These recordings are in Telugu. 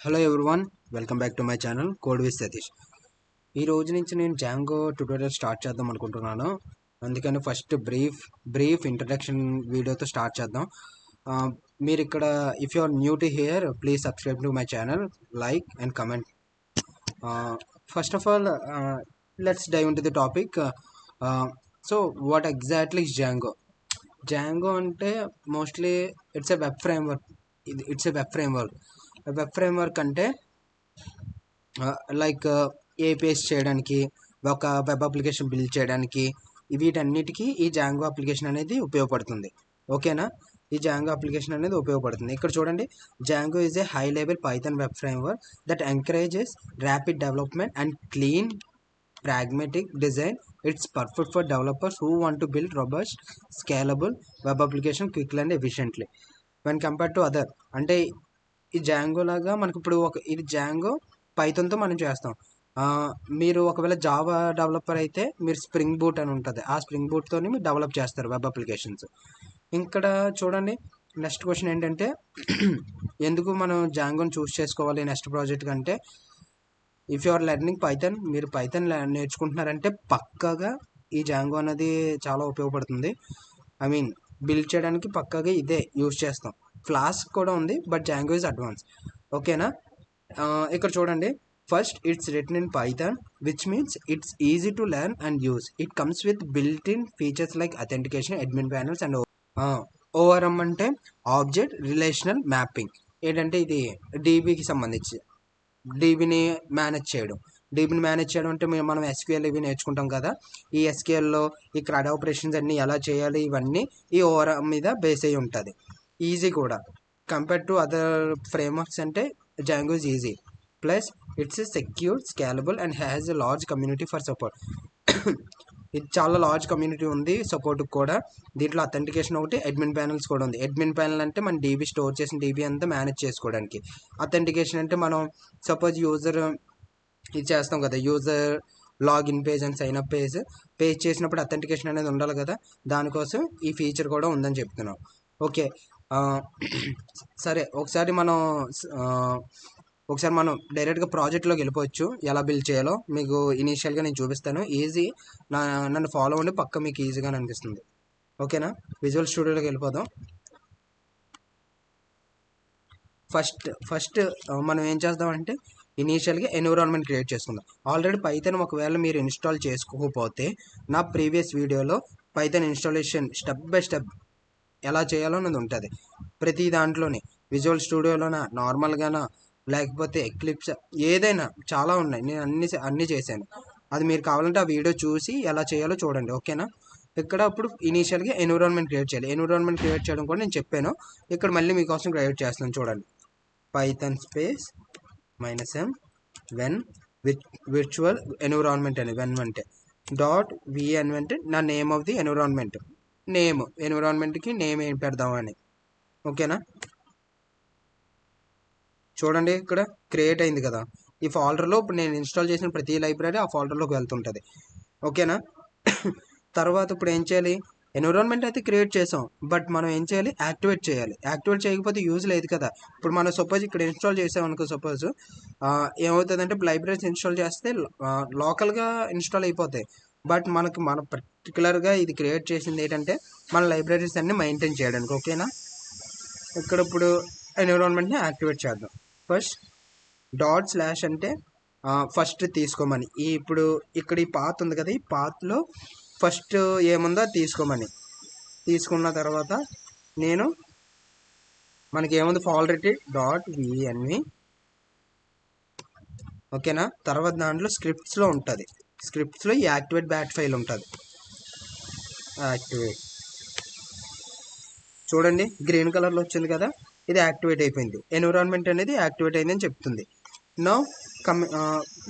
Hello everyone, welcome back to my channel code with Satish. ఈ రోజు నుంచి నేను జాంగో ట్యూటోరియల్ స్టార్ట్ చేద్దాం అనుకుంటున్నాను. అందుకని ఫస్ట్ బ్రీఫ్ ఇంట్రడక్షన్ వీడియోతో స్టార్ట్ చేద్దాం. మీరు ఇక్కడ if you are new to here, please subscribe to my channel, like and comment. First of all, let's dive into the topic. So what exactly is Django? Django అంటే mostly it's a web framework. Web framework అంటే లైక్ ఏపీఎస్ చేయడానికి, ఒక వెబ్ అప్లికేషన్ బిల్డ్ చేయడానికి, వీటన్నిటికీ ఈ జాంగో అప్లికేషన్ అనేది ఉపయోగపడుతుంది. ఓకేనా? ఈ జాంగో అప్లికేషన్ అనేది ఉపయోగపడుతుంది. ఇక్కడ చూడండి, Django is a high level Python web framework that encourages rapid development and clean pragmatic design. It's perfect for developers who want to build robust, scalable web application quickly and efficiently when compared to other. అంటే ఈ జాంగో లాగా మనకి ఇప్పుడు ఇది జాంగో పైథాన్తో మనం చేస్తాం. మీరు ఒకవేళ జావా డెవలపర్ అయితే మీరు స్ప్రింగ్ బూట్ అని ఉంటుంది, ఆ స్ప్రింగ్ బూట్తో మీరు డెవలప్ చేస్తారు వెబ్ అప్లికేషన్స్. ఇక్కడ చూడండి, నెక్స్ట్ క్వశ్చన్ ఏంటంటే ఎందుకు మనం జాంగోని చూస్ చేసుకోవాలి నెక్స్ట్ ప్రాజెక్ట్ కంటే, if you are learning Python, మీరు పైథాన్ నేర్చుకుంటున్నారంటే పక్కాగా ఈ జాంగో అనేది చాలా ఉపయోగపడుతుంది. ఐ మీన్ బిల్డ్ చేయడానికి పక్కాగా ఇదే యూజ్ చేస్తాం. ఫ్లాస్క్ కూడా ఉంది, బట్ జాంగో ఇస్ అడ్వాన్స్. ఓకేనా? ఇక్కడ చూడండి, first it's return in Python, which means it's easy to learn and use. It comes with built in features like authentication, admin panels and ORM అంటే ఆబ్జెక్ట్ రిలేషనల్ మ్యాపింగ్. ఏంటంటే ఇది డీబీకి సంబంధించి డీబీని మేనేజ్ చేయడం అంటే మనం ఎస్క్యూఎల్ ఇవి నేర్చుకుంటాం కదా. ఈ ఎస్క్యూఎల్లో ఈ క్రాడ్ ఆపరేషన్స్ అన్నీ ఎలా చేయాలి, ఇవన్నీ ఈ ఓఆర్ఎం మీద బేస్ అయ్యి ఉంటుంది. ఈజీ కూడా కంపేర్ టు అదర్ ఫ్రేమ్వర్క్స్. అంటే Django is easy, plus it's secure, scalable and has a large community for support. ఇది చాలా లార్జ్ కమ్యూనిటీ ఉంది సపోర్ట్ కూడా. దీంట్లో అథెంటికేషన్ ఒకటి, అడ్మిన్ ప్యానల్స్ కూడా ఉంది. అడ్మిన్ ప్యానల్ అంటే మన డీబీ స్టోర్ చేసిన డీబీ అంతా మేనేజ్ చేసుకోవడానికి. అథెంటికేషన్ అంటే మనం సపోజ్ యూజర్ ఇది చేస్తాం కదా, user login page and sign up page చేసినప్పుడు అథెంటికేషన్ అనేది ఉండాలి కదా, దానికోసం ఈ ఫీచర్ కూడా ఉందని చెప్తున్నాం. ఓకే, సరే ఒకసారి మనం డైరెక్ట్గా ప్రాజెక్ట్లోకి వెళ్ళిపోవచ్చు. ఎలా బిల్డ్ చేయాలో మీకు ఇనీషియల్గా నేను చూపిస్తాను. ఈజీ, నన్ను ఫాలో అవ్వండి, పక్క మీకు ఈజీగా అనిపిస్తుంది. ఓకేనా? విజువల్ స్టూడియోలోకి వెళ్ళిపోదాం. ఫస్ట్ మనం ఏం చేద్దామంటే ఇనీషియల్గా ఎన్విరాన్మెంట్ క్రియేట్ చేసుకుందాం. ఆల్రెడీ పైథాన్ ఒకవేళ మీరు ఇన్స్టాల్ చేసుకోకపోతే, నా ప్రీవియస్ వీడియోలో Python installation step by step ఎలా చేయాలో అనేది ఉంటుంది. ప్రతి దాంట్లోనే విజువల్ స్టూడియోలోనా, నార్మల్గానా, లేకపోతే ఎక్లిప్స్, ఏదైనా చాలా ఉన్నాయి. నేను అన్నీ చేశాను. అది మీరు కావాలంటే ఆ వీడియో చూసి ఎలా చేయాలో చూడండి. ఓకేనా? ఇక్కడ ఇప్పుడు ఇనీషియల్గా ఎన్విరాన్మెంట్ క్రియేట్ చేయాలి. ఎన్విరాన్మెంట్ క్రియేట్ చేయడం కూడా నేను చెప్పాను. ఇక్కడ మళ్ళీ మీకోసం క్రియేట్ చేస్తున్నాను చూడండి. Python space -m when virtual environment అని వెన్ అంటే .vn అంటే నా నేమ్ ఆఫ్ ది ఎన్విరాన్మెంట్కి నేమ్ ఏం పెడదామని. ఓకేనా? చూడండి, ఇక్కడ క్రియేట్ అయింది కదా. ఈ ఫోల్డర్లో ఇప్పుడు నేను ఇన్స్టాల్ చేసిన ప్రతి లైబ్రరీ ఆ ఫోల్డర్లోకి వెళ్తుంటుంది. ఓకేనా? తర్వాత ఇప్పుడు ఏం చేయాలి? ఎన్విరాన్మెంట్ అయితే క్రియేట్ చేసాం, బట్ మనం ఏం చేయాలి? యాక్టివేట్ చేయాలి. యాక్టివేట్ చేయకపోతే యూజ్ లేదు కదా. ఇప్పుడు మనం సపోజ్ ఇక్కడ ఇన్స్టాల్ చేసాం అనుకో, సపోజ్ ఏమవుతుందంటే లైబ్రరీస్ ఇన్స్టాల్ చేస్తే లోకల్గా ఇన్స్టాల్ అయిపోతాయి. బట్ మన పర్టికులర్గా ఇది క్రియేట్ చేసింది ఏంటంటే మన లైబ్రరీస్ అన్ని మెయింటైన్ చేయడానికి. ఓకేనా? ఇక్కడ ఇప్పుడు ఎన్విరాన్మెంట్ని యాక్టివేట్ చేద్దాం. ఫస్ట్ ./ అంటే ఫస్ట్ తీసుకోమని. ఇప్పుడు ఇక్కడ ఈ పాత్ ఉంది కదా, ఈ పాత్లో ఫస్ట్ ఏముందో తీసుకోమని. తీసుకున్న తర్వాత మనకి ఏముంది, ఫాల్రెటీ .vnv. ఓకేనా? తర్వాత దాంట్లో స్క్రిప్ట్స్లో ఉంటుంది. స్క్రిప్ట్స్లో ఈ యాక్టివేట్ బ్యాట్ ఫైల్ ఉంటుంది. యాక్టివేట్ చూడండి, గ్రీన్ కలర్లో వచ్చింది కదా, ఇది యాక్టివేట్ అయిపోయింది. ఎన్విరాన్మెంట్ అనేది యాక్టివేట్ అయిందని చెప్తుంది. నో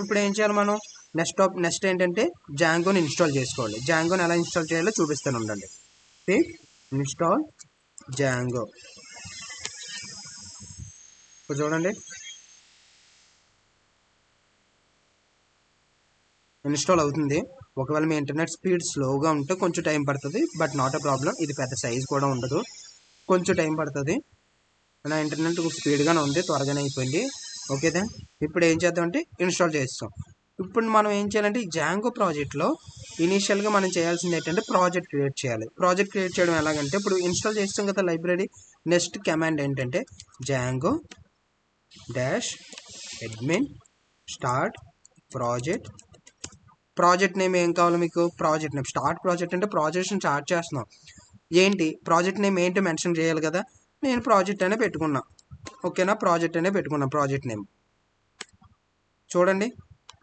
ఇప్పుడు ఏం చేయాలి మనం? నెక్స్ట్ ఏంటంటే జాంగోని ఇన్స్టాల్ చేసుకోవాలి. జాంగోని ఎలా ఇన్స్టాల్ చేయాలో చూపిస్తాను, ఉండండి. Install Django. ఇప్పుడు చూడండి, ఇన్స్టాల్ అవుతుంది. ఒకవేళ మీ ఇంటర్నెట్ స్పీడ్ స్లోగా ఉంటే కొంచెం టైం పడుతుంది, బట్ నాట్ ఎ ప్రాబ్లం. ఇది పెద్ద సైజ్ కూడా ఉండదు, కొంచెం టైం పడుతుంది. నా ఇంటర్నెట్ స్పీడ్గానే ఉంది, త్వరగానే అయిపోయింది. ఓకే దెన్ ఇప్పుడు ఏం చేద్దామంటే ఇన్స్టాల్ చేస్తాం. ఇప్పుడు మనం ఏం చేయాలంటే ఈ జాంగో ప్రాజెక్ట్లో ఇనీషియల్గా మనం చేయాల్సింది ఏంటంటే ప్రాజెక్ట్ క్రియేట్ చేయాలి. ప్రాజెక్ట్ క్రియేట్ చేయడం ఎలాగంటే ఇప్పుడు ఇన్స్టాల్ చేస్తాం కదా లైబ్రరీ, నెక్స్ట్ కమాండ్ ఏంటంటే Django dash admin start project. Project name ఏం కావాలి మీకు? Project name. స్టార్ట్ ప్రాజెక్ట్ అంటే ప్రాజెక్ట్ని స్టార్ట్ చేస్తున్నాం. ఏంటి ప్రాజెక్ట్ నేమ్ ఏంటి మెన్షన్ చేయాలి కదా, నేను ప్రాజెక్ట్ అనే పెట్టుకున్నా. ఓకేనా, ప్రాజెక్ట్ అనే పెట్టుకున్నాం ప్రాజెక్ట్ నేమ్. చూడండి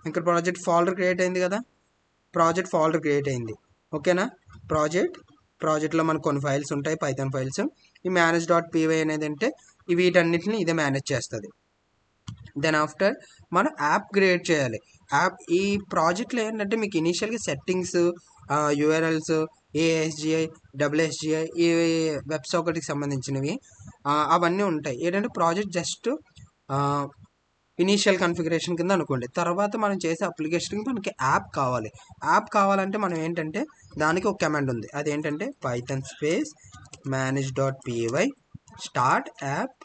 ఇక్కడ ప్రాజెక్ట్ ఫోల్డర్ క్రియేట్ అయింది కదా, ప్రాజెక్ట్ ఫోల్డర్ క్రియేట్ అయింది. ఓకేనా, ప్రాజెక్ట్లో మనకు కొన్ని ఫైల్స్ ఉంటాయి, పైథాన్ ఫైల్స్. ఈ manage.py అనేది అంటే వీటన్నిటిని ఇదే మేనేజ్ చేస్తుంది. దెన్ ఆఫ్టర్ మనం యాప్ క్రియేట్ చేయాలి. ఈ ప్రాజెక్ట్లో ఏంటంటే మీకు ఇనీషియల్గా సెట్టింగ్స్, యూఆర్ఎల్స్, ఏఎస్జిఐ, డబ్ల్యూఎస్జిఐ ఈ వెబ్సైట్కి సంబంధించినవి అవన్నీ ఉంటాయి. ఏంటంటే ప్రాజెక్ట్ జస్ట్ ఇనీషియల్ కన్ఫిగరేషన్ కింద అనుకోండి. తర్వాత మనం చేసే అప్లికేషన్కి మనకి యాప్ కావాలి. యాప్ కావాలంటే మనం ఏంటంటే దానికి ఒక కమాండ్ ఉంది, అదేంటంటే Python space manage.py start app.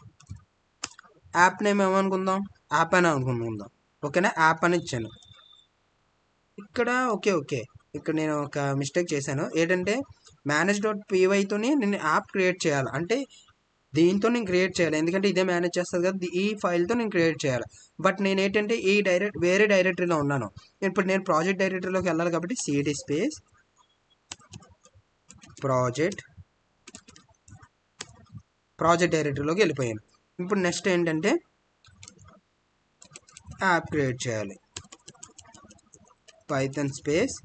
App name ఏమనుకుందాం, యాప్ అని అనుకుందాం. ఓకేనా, యాప్ అని ఇచ్చాను ఇక్కడ. ఓకే ఇక్కడ నేను ఒక మిస్టేక్ చేశాను. ఏంటంటే manage.pyతోని నేను యాప్ క్రియేట్ చేయాలి, అంటే దీంతో నేను క్రియేట్ చేయాలి, ఎందుకంటే ఇదే మేనేజ్ చేస్తుంది కదా, ఈ ఫైల్తో నేను క్రియేట్ చేయాలి. బట్ నేను ఏంటంటే వేరే డైరెక్టరీలో ఉన్నాను. ఇప్పుడు నేను ప్రాజెక్ట్ డైరెక్టరీలోకి వెళ్ళాలి కాబట్టి cd స్పేస్ ప్రాజెక్ట్ డైరెక్టరీలోకి వెళ్ళిపోయాను. ఇప్పుడు నెక్స్ట్ ఏంటంటే యాప్ క్రియేట్ చేయాలి. పైథాన్ స్పేస్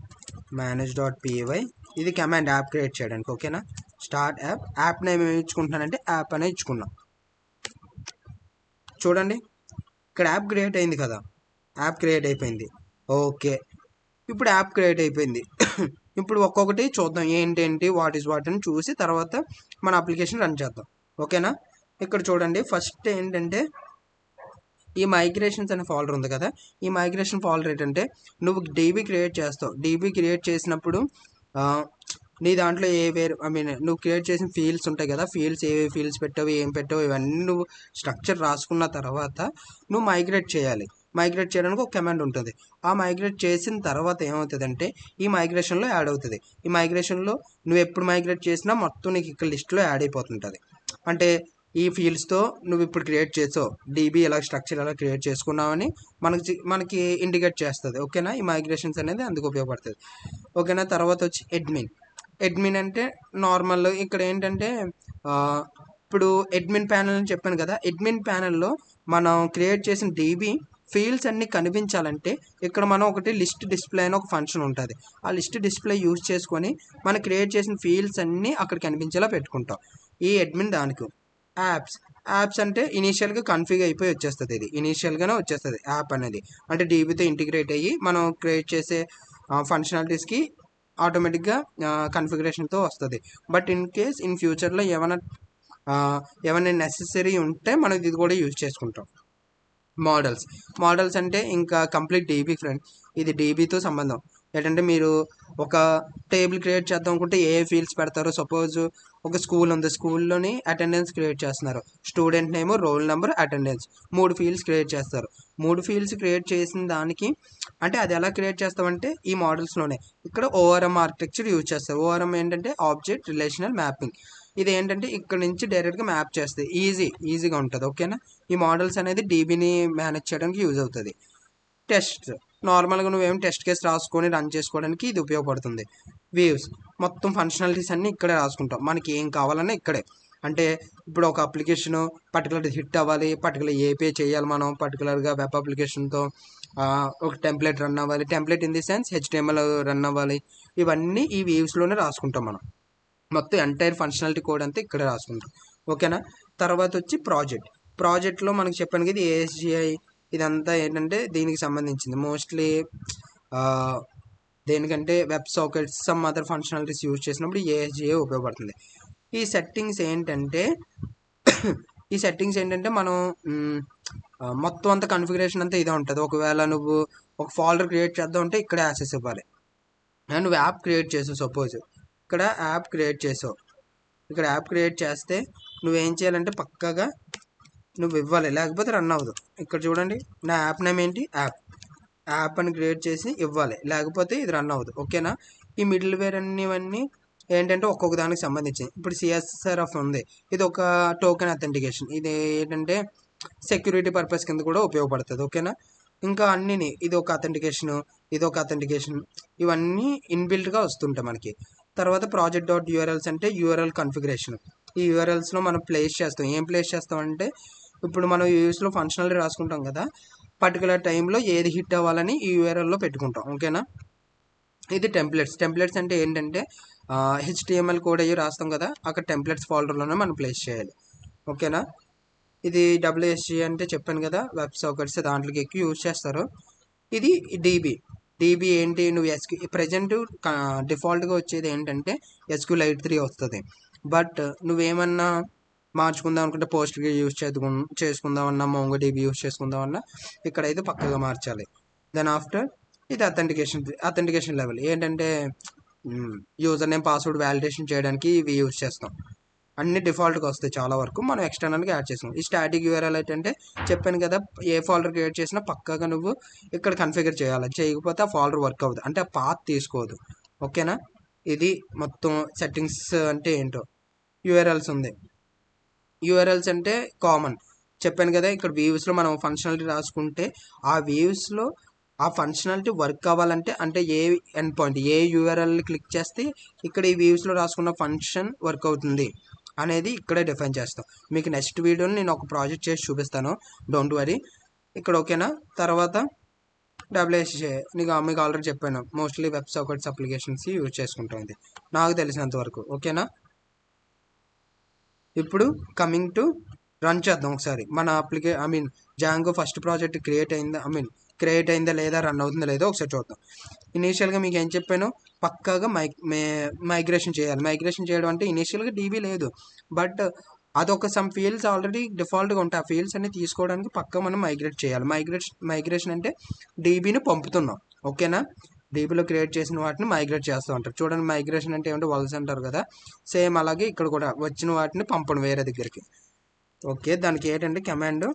manage.py ఇది కమాండ్ యాప్ క్రియేట్ చేయడానికి. ఓకేనా, స్టార్ట్ యాప్. యాప్ నేమ్ ఏమి ఇచ్చుకుంటున్నానంటే యాప్ అనే ఇచ్చుకున్నాం. చూడండి ఇక్కడ యాప్ క్రియేట్ అయింది కదా, యాప్ క్రియేట్ అయిపోయింది. ఓకే, ఇప్పుడు యాప్ క్రియేట్ అయిపోయింది. ఇప్పుడు ఒక్కొక్కటి చూద్దాం ఏంటేంటి వాట్ ఈస్ వాట్ అని చూసి తర్వాత మన అప్లికేషన్ రన్ చేద్దాం. ఓకేనా, ఇక్కడ చూడండి ఫస్ట్ ఏంటంటే ఈ మైగ్రేషన్స్ అనే ఫోల్డర్ ఉంది కదా, ఈ మైగ్రేషన్ ఫోల్డర్ ఏంటంటే నువ్వు డీబీ క్రియేట్ చేస్తావు. డీబీ క్రియేట్ చేసినప్పుడు నీ దాంట్లో నువ్వు క్రియేట్ చేసిన ఫీల్డ్స్ ఉంటాయి కదా, ఫీల్డ్స్ ఏ ఫీల్డ్స్ పెట్టావు, ఏం పెట్టావు, ఇవన్నీ నువ్వు స్ట్రక్చర్ రాసుకున్న తర్వాత నువ్వు మైగ్రేట్ చేయాలి. మైగ్రేట్ చేయడానికి ఒక కమాండ్ ఉంటుంది. ఆ మైగ్రేట్ చేసిన తర్వాత ఏమవుతుందంటే ఈ మైగ్రేషన్లో యాడ్ అవుతుంది. ఈ మైగ్రేషన్లో నువ్వు ఎప్పుడు మైగ్రేట్ చేసినా మొత్తం నీకు ఇక్కడ లిస్ట్లో యాడ్ అయిపోతుంటుంది. అంటే ఈ ఫీల్డ్స్తో నువ్వు ఇప్పుడు క్రియేట్ చేసావు, డీబీ ఎలా స్ట్రక్చర్ ఎలా క్రియేట్ చేసుకున్నావని మనకి ఇండికేట్ చేస్తుంది. ఓకేనా, ఈ మైగ్రేషన్స్ అనేది అందుకు ఉపయోగపడుతుంది. ఓకేనా, తర్వాత వచ్చి అడ్మిన్ అంటే నార్మల్. ఇక్కడ ఏంటంటే ఇప్పుడు అడ్మిన్ ప్యానెల్ అని చెప్పాను కదా, అడ్మిన్ ప్యానెల్లో మనం క్రియేట్ చేసిన డీబీ ఫీల్డ్స్ అన్నీ కనిపించాలంటే ఇక్కడ మనం ఒకటి లిస్ట్ డిస్ప్లే అని ఒక ఫంక్షన్ ఉంటుంది. ఆ లిస్ట్ డిస్ప్లే యూజ్ చేసుకొని మనం క్రియేట్ చేసిన ఫీల్డ్స్ అన్నీ అక్కడ కనిపించేలా పెట్టుకుంటాం. ఈ అడ్మిన్ దానికి. యాప్స్ అంటే ఇనీషియల్గా కన్ఫిగ్ అయిపోయి వచ్చేస్తుంది. ఇది ఇనీషియల్గానే వచ్చేస్తుంది యాప్ అనేది, అంటే డీబీతో ఇంటిగ్రేట్ అయ్యి మనం క్రియేట్ చేసే ఫంక్షనాలిటీస్కి ఆటోమేటిక్గా కన్ఫిగరేషన్తో వస్తుంది. బట్ ఇన్ కేస్ ఇన్ ఫ్యూచర్లో ఏమైనా నెసెసరీ ఉంటే మనం ఇది కూడా యూజ్ చేసుకుంటాం. మోడల్స్ అంటే ఇంకా కంప్లీట్ డీబీ ఫ్రెండ్, ఇది డీబీతో సంబంధం. ఏంటంటే మీరు ఒక టేబుల్ క్రియేట్ చేద్దాం అనుకుంటే ఏ ఫీల్డ్స్ పెడతారో, సపోజ్ ఒక స్కూల్ ఉంది, స్కూల్లోని అటెండెన్స్ క్రియేట్ చేస్తున్నారు, student name, roll number, attendance, 3 fields create చేస్తారు. 3 ఫీల్డ్స్ క్రియేట్ చేసిన దానికి అంటే అది ఎలా క్రియేట్ చేస్తామంటే ఈ మోడల్స్లోనే ఇక్కడ ORM ఆర్కిటెక్చర్ యూజ్ చేస్తారు. ORM ఏంటంటే ఆబ్జెక్ట్ రిలేషనల్ మ్యాపింగ్. ఇది ఏంటంటే ఇక్కడ నుంచి డైరెక్ట్గా మ్యాప్ చేస్తుంది, ఈజీగా ఉంటుంది. ఓకేనా, ఈ మోడల్స్ అనేది డీబీని మేనేజ్ చేయడానికి యూజ్ అవుతుంది. టెస్ట్ నార్మల్గా నువ్వేం టెస్ట్ కేసు రాసుకొని రన్ చేసుకోవడానికి ఇది ఉపయోగపడుతుంది. వ్యూస్ మొత్తం ఫంక్షనాలిటీస్ అన్నీ ఇక్కడే రాసుకుంటాం, మనకి ఏం కావాలన్నా ఇక్కడే. అంటే ఇప్పుడు ఒక అప్లికేషన్ పర్టికులర్ హిట్ అవ్వాలి, పర్టికులర్ ఏపీఐ చేయాలి, మనం పర్టికులర్గా వెబ్ అప్లికేషన్తో ఒక టెంప్లెట్ రన్ అవ్వాలి, template in the sense HTML run అవ్వాలి, ఇవన్నీ ఈ వ్యూస్లోనే రాసుకుంటాం మనం. మొత్తం ఎంటైర్ ఫంక్షనాలిటీ కోడ్ అంతా ఇక్కడే రాసుకుంటాం. ఓకేనా, తర్వాత వచ్చి ప్రాజెక్ట్లో మనకి చెప్పాను కదా ASGI, ఇదంతా ఏంటంటే దీనికి సంబంధించింది. మోస్ట్లీ దేనికంటే web sockets, some other functionalities use చేసినప్పుడు ASGI ఉపయోగపడుతుంది. ఈ సెట్టింగ్స్ ఏంటంటే మనం మొత్తం అంతా కన్ఫిగరేషన్ అంతా ఇదే ఉంటుంది. ఒకవేళ నువ్వు ఒక ఫోల్డర్ క్రియేట్ చేద్దాం అంటే ఇక్కడే యాక్సెస్ ఇవ్వాలి. నువ్వు యాప్ క్రియేట్ చేసావు, సపోజ్ ఇక్కడ యాప్ క్రియేట్ చేసావు, ఇక్కడ యాప్ క్రియేట్ చేస్తే నువ్వేం చేయాలంటే పక్కాగా నువ్వు ఇవ్వాలి, లేకపోతే రన్ అవ్వదు. ఇక్కడ చూడండి నా యాప్ నేమ్ ఏంటి, యాప్ అని క్రియేట్ చేసి ఇవ్వాలి, లేకపోతే ఇది రన్ అవ్వదు. ఓకేనా. ఈ మిడిల్ వేర్ అన్నీ ఏంటంటే ఒక్కొక్క దానికి సంబంధించి, ఇప్పుడు CSRF ఉంది, ఇది ఒక టోకెన్ అథెంటికేషన్, ఇది ఏంటంటే సెక్యూరిటీ పర్పస్ కింద కూడా ఉపయోగపడుతుంది. ఓకేనా. ఇంకా అన్నిని ఇది ఒక అథెంటికేషన్, ఇది ఒక అథెంటికేషన్, ఇవన్నీ ఇన్బిల్ట్గా వస్తుంటాయి మనకి. తర్వాత project.urls అంటే URL కన్ఫిగరేషన్. ఈ URLస్లో మనం ప్లేస్ చేస్తాం. ఏం ప్లేస్ చేస్తాం అంటే ఇప్పుడు మనం యూఎస్లో ఫంక్షనల్ రాసుకుంటాం కదా, పర్టికులర్ టైంలో ఏది హిట్ అవ్వాలని ఈ URLలో పెట్టుకుంటాం. ఓకేనా. ఇది టెంప్లెట్స్ అంటే ఏంటంటే HTML కోడ్ అయ్యి రాస్తాం కదా, అక్కడ టెంప్లెట్స్ ఫోల్డర్లోనే మనం ప్లేస్ చేయాలి. ఓకేనా. ఇది WSG అంటే చెప్పాను కదా, వెబ్ సాకెట్స్ దాంట్లోకి ఎక్కువ యూజ్ చేస్తారు. ఇది DB ఏంటి, నువ్వు ప్రజెంట్ డిఫాల్ట్గా వచ్చేది ఏంటంటే SQLite 3 వస్తుంది. బట్ నువ్వేమన్నా మార్చుకుందాం అనుకుంటే పోస్ట్గా యూజ్ చేసుకుందామన్నా, MongoDB యూజ్ చేసుకుందామన్నా ఇక్కడైతే పక్కగా మార్చాలి. దెన్ ఆఫ్టర్ ఇది అథెంటికేషన్ లెవెల్ ఏంటంటే యూజర్ నేమ్ పాస్వర్డ్ వ్యాలిడేషన్ చేయడానికి ఇవి యూజ్ చేస్తాం. అన్ని డిఫాల్ట్గా వస్తాయి చాలా వరకు, మనం ఎక్స్టర్నల్గా యాడ్ చేస్తాం. ఈ స్టాటిక్ URL అంటే చెప్పాను కదా, ఏ ఫోల్డర్ క్రియేట్ చేసినా పక్కాగా నువ్వు ఇక్కడ కన్ఫిగర్ చేయాలి, చేయకపోతే ఆ ఫోల్డర్ వర్క్ అవ్వదు, అంటే ఆ పాత్ తీసుకోదు. ఓకేనా. ఇది మొత్తం సెట్టింగ్స్ అంటే ఏంటో. URLs ఉంది. URLs అంటే కామన్ చెప్పాను కదా, ఇక్కడ వ్యూస్లో మనం ఫంక్షనాలిటీ రాసుకుంటే ఆ వ్యూస్లో ఆ ఫంక్షనాలిటీ వర్క్ అవ్వాలంటే, అంటే ఏ ఎండ్ పాయింట్, ఏ URL క్లిక్ చేస్తే ఇక్కడ ఈ వ్యూస్లో రాసుకున్న ఫంక్షన్ వర్క్ అవుతుంది అనేది ఇక్కడే డిఫైన్ చేస్తాం. మీకు నెక్స్ట్ వీడియోని నేను ఒక ప్రాజెక్ట్ చేసి చూపిస్తాను, డోంట్ వరీ. ఇక్కడ ఓకేనా. తర్వాత WSG మీకు ఆల్రెడీ చెప్పాను, mostly web sockets applications use చేసుకుంటాం, ఇది నాకు తెలిసినంత వరకు. ఓకేనా. ఇప్పుడు కమింగ్ టు రన్ చేద్దాం ఒకసారి మన జాంగో ఫస్ట్ ప్రాజెక్ట్ క్రియేట్ అయిందా లేదా, రన్ అవుతుందా లేదో ఒకసారి చూద్దాం. ఇనీషియల్గా మీకు ఏం చెప్పాను, పక్కాగా మైగ్రేషన్ చేయాలి. మైగ్రేషన్ చేయడం అంటే ఇనీషియల్గా DB లేదు, బట్ అదొక సమ్ ఫీల్డ్స్ ఆల్రెడీ డిఫాల్ట్గా ఉంటాయి. ఆ ఫీల్డ్స్ అన్ని తీసుకోవడానికి పక్కా మనం మైగ్రేట్ చేయాలి. మైగ్రేషన్ అంటే DBని పంపుతున్నాం. ఓకేనా. DBలో క్రియేట్ చేసిన వాటిని మైగ్రేట్ చేస్తూ ఉంటారు. చూడండి, మైగ్రేషన్ అంటే ఏమంటే వలస అంటారు కదా, సేమ్ అలాగే ఇక్కడ కూడా వచ్చిన వాటిని పంపడం వేరే దగ్గరికి. ఓకే, దానికి ఏంటంటే command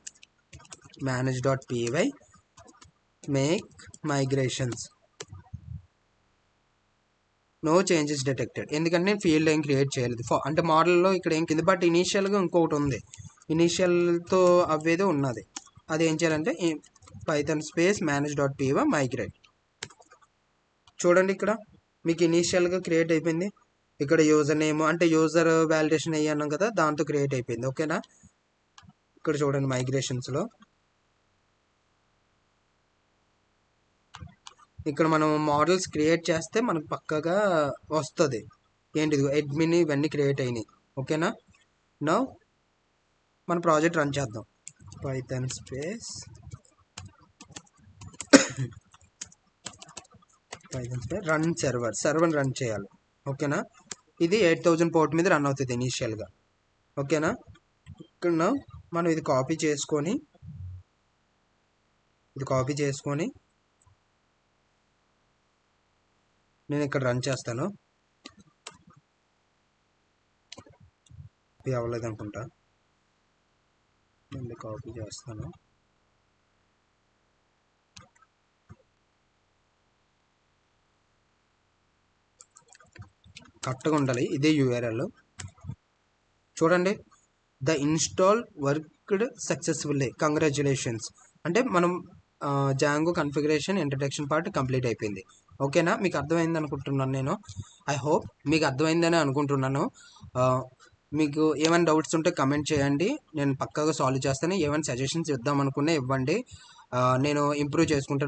manage.py make migrations, no changes detected. ఎందుకంటే నేను ఫీల్డ్ ఏం క్రియేట్ చేయలేదు, అంటే మోడల్లో ఇక్కడ ఏం కింద, బట్ ఇనీషియల్గా ఇంకొకటి ఉంది, ఇనీషియల్తో అవేదో ఉన్నది. అది ఏం చేయాలంటే పైథాన్ స్పేస్ manage.py మైగ్రేట్. చూడండి, ఇక్కడ మీకు ఇనీషియల్గా క్రియేట్ అయిపోయింది. ఇక్కడ యూజర్ నేమ్ అంటే యూజర్ వ్యాలిడేషన్ అయ్యాను కదా, దాంతో క్రియేట్ అయిపోయింది. ఓకేనా. ఇక్కడ చూడండి మైగ్రేషన్స్లో ఇక్కడ మనం మోడల్స్ క్రియేట్ చేస్తే మనకు పక్కగా వస్తుంది ఏంటిది, అడ్మిన్ ఇవన్నీ క్రియేట్ అయినాయి. ఓకేనా. నౌ మన ప్రాజెక్ట్ రన్ చేద్దాం. Python space run server run చేయాలి. ఓకేనా. ఇది 8000 పోర్ట్ మీద రన్ అవుతుంది ఇనీషియల్గా. ఓకేనా. ఇక్కడ మనం ఇది కాపీ చేసుకొని నేను ఇక్కడ రన్ చేస్తాను. ఇది అవ్వలేదు అనుకుంటా, నేను కాపీ చేస్తాను. కరెక్ట్గా ఉండాలి, ఇదే URL. చూడండి, the install worked successfully, congratulations. అంటే మనం Django configuration introduction part complete అయిపోయింది. ఓకేనా. మీకు అర్థమైంది అనుకుంటున్నాను నేను. ఐ హోప్ మీకు అర్థమైందని అనుకుంటున్నాను. మీకు ఏమైనా డౌట్స్ ఉంటే కమెంట్ చేయండి, నేను పక్కాగా సాల్వ్ చేస్తాను. ఏమైనా సజెషన్స్ ఇద్దాం అనుకున్నా ఇవ్వండి, నేను ఇంప్రూవ్ చేసుకుంటాను.